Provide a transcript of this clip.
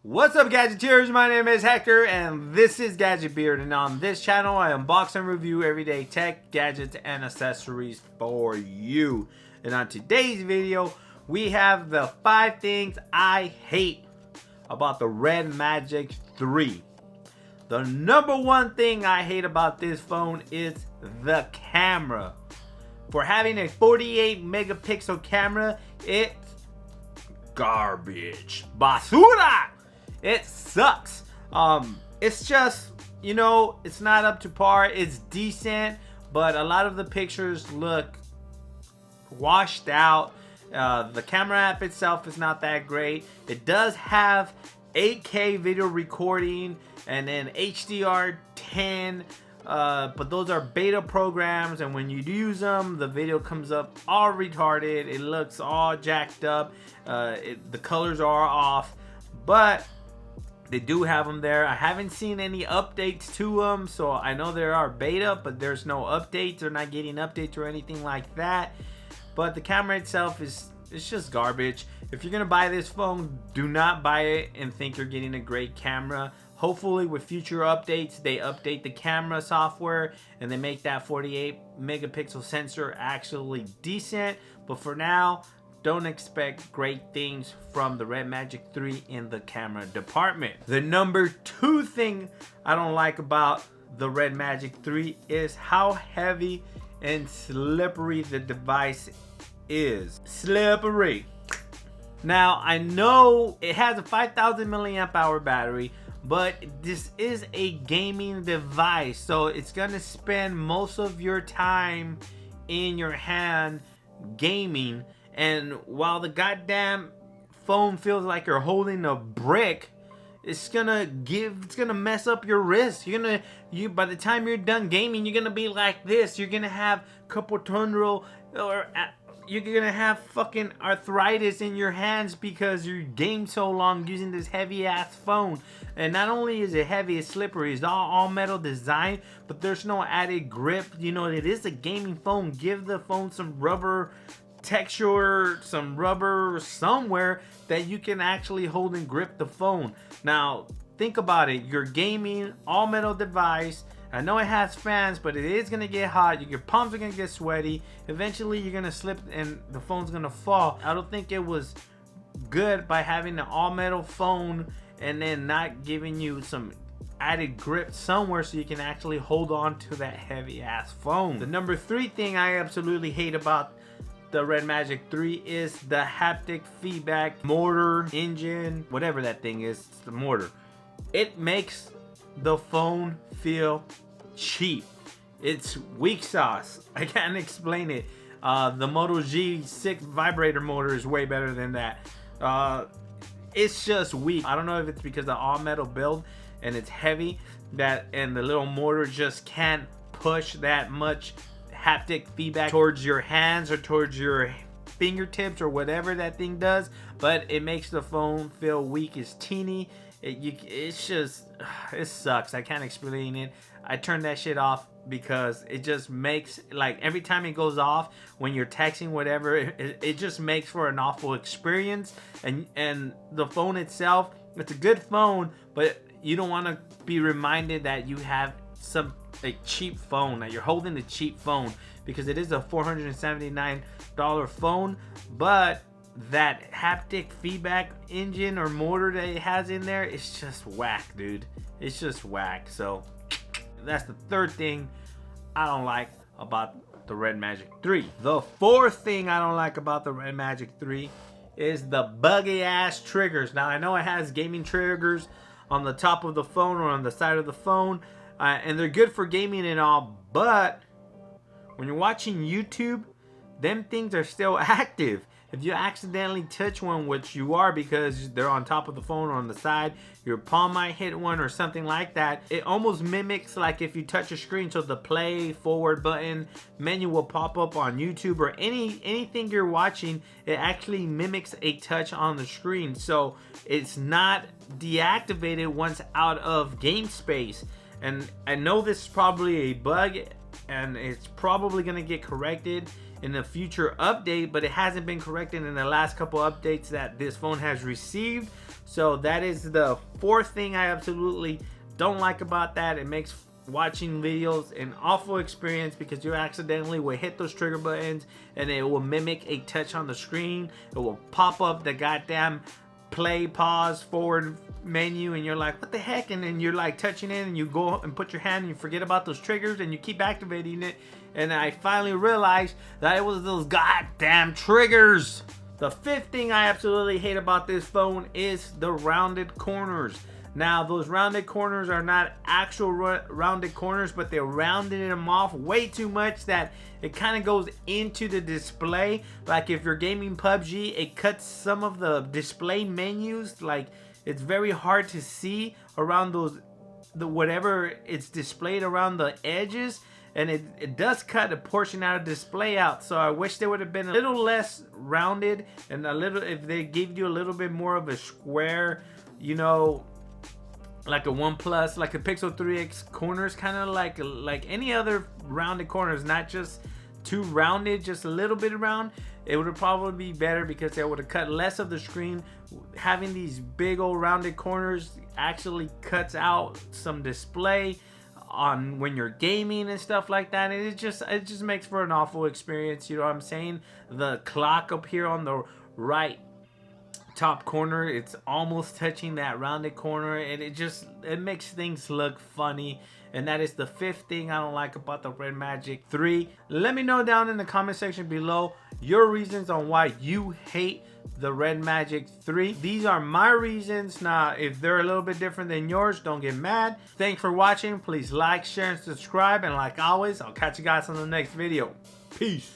What's up, Gadgeteers? My name is Hector and this is Gadget Beard, and on this channel I unbox and review everyday tech, gadgets, and accessories for you. And on today's video we have the 5 things I hate about the Redmagic 3. The number one thing I hate about this phone is the camera. For having a 48 megapixel camera, it's garbage. Basura! It sucks. It's just, you know, it's not up to par. It's decent, but a lot of the pictures look washed out. The camera app itself is not that great. It does have 8K video recording and then HDR10, but those are beta programs, and when you use them, the video comes up all retarded. It looks all jacked up. The colors are off, but they do have them there. I haven't seen any updates to them, so I know there are beta, but there's no updates. They're not getting updates or anything like that. But the camera itself it's just garbage. If you're gonna buy this phone, do not buy it and think you're getting a great camera. Hopefully with future updates, they update the camera software and they make that 48 megapixel sensor actually decent. But for now, don't expect great things from the Redmagic 3 in the camera department. The number 2 thing I don't like about the Redmagic 3 is how heavy and slippery the device is. Slippery. Now, I know it has a 5,000 milliamp hour battery, but this is a gaming device, so it's gonna spend most of your time in your hand gaming. And while the goddamn phone feels like you're holding a brick, it's gonna mess up your wrist. By the time you're done gaming, you're gonna be like this. You're gonna have carpal tunnel, or you're gonna have fucking arthritis in your hands because you game so long using this heavy ass phone. And not only is it heavy, it's slippery. It's all metal design, but there's no added grip. You know, it is a gaming phone. Give the phone some rubber texture, some rubber somewhere that you can actually hold and grip the phone. Now think about it. You're gaming, all metal device. I know it has fans, but it is gonna get hot. Your palms are gonna get sweaty. Eventually you're gonna slip and the phone's gonna fall. I don't think it was good by having an all metal phone and then not giving you some added grip somewhere so you can actually hold on to that heavy ass phone. The number 3 thing I absolutely hate about the Redmagic 3 is the haptic feedback motor, engine, whatever that thing is. It's the motor. It makes the phone feel cheap. It's weak sauce. I can't explain it. The Moto G6 vibrator motor is way better than that. It's just weak. I don't know if it's because of all metal build and it's heavy, and the little motor just can't push that much haptic feedback towards your hands or towards your fingertips or whatever that thing does, but it makes the phone feel weak. It's teeny. It sucks. I can't explain it. I turned that shit off because it just makes, like, every time it goes off when you're texting whatever, it just makes for an awful experience. And the phone itself, it's a good phone, but you don't want to be reminded that you have a cheap phone, that you're holding a cheap phone, because it is a $479 phone, but that haptic feedback engine or motor that it has in there, it's just whack, dude. It's just whack. So that's the 3rd thing I don't like about the Redmagic 3. The 4th thing I don't like about the Redmagic 3 is the buggy ass triggers. Now I know it has gaming triggers on the top of the phone or on the side of the phone, and they're good for gaming and all, but when you're watching YouTube, them things are still active. If you accidentally touch one, which you are because they're on top of the phone or on the side, your palm might hit one or something like that. It almost mimics like if you touch a screen, so the play forward button menu will pop up on YouTube or anything you're watching. It actually mimics a touch on the screen, so it's not deactivated once out of game space. And I know this is probably a bug and it's probably gonna get corrected in a future update, but it hasn't been corrected in the last couple updates that this phone has received. So that is the fourth thing I absolutely don't like about that. It makes watching videos an awful experience because you accidentally will hit those trigger buttons and it will mimic a touch on the screen. It will pop up the goddamn play, pause, forward menu, and you're like, what the heck? And then you're like touching it and you go and put your hand and you forget about those triggers and you keep activating it. And I finally realized that it was those goddamn triggers. The fifth thing I absolutely hate about this phone is the rounded corners. Now, those rounded corners are not actual rounded corners, but they're rounding them off way too much that it kind of goes into the display. Like if you're gaming PUBG, it cuts some of the display menus. Like it's very hard to see around those, whatever it's displayed around the edges. And it does cut a portion out of display out. So I wish they would have been a little less rounded and a little, if they gave you a little bit more of a square, you know, like a OnePlus, like a Pixel 3X corners, kind of like any other rounded corners, not just too rounded, just a little bit around. It would probably be better because they would have cut less of the screen. Having these big old rounded corners actually cuts out some display on when you're gaming and stuff like that. And it just makes for an awful experience. You know what I'm saying? The clock up here on the right top corner, it's almost touching that rounded corner, and it makes things look funny. And that is the fifth thing I don't like about the Redmagic 3. Let me know down in the comment section below your reasons on why you hate the Redmagic 3. These are my reasons. Now, if they're a little bit different than yours, don't get mad. Thanks for watching. Please like, share, and subscribe. And like always, I'll catch you guys on the next video. Peace.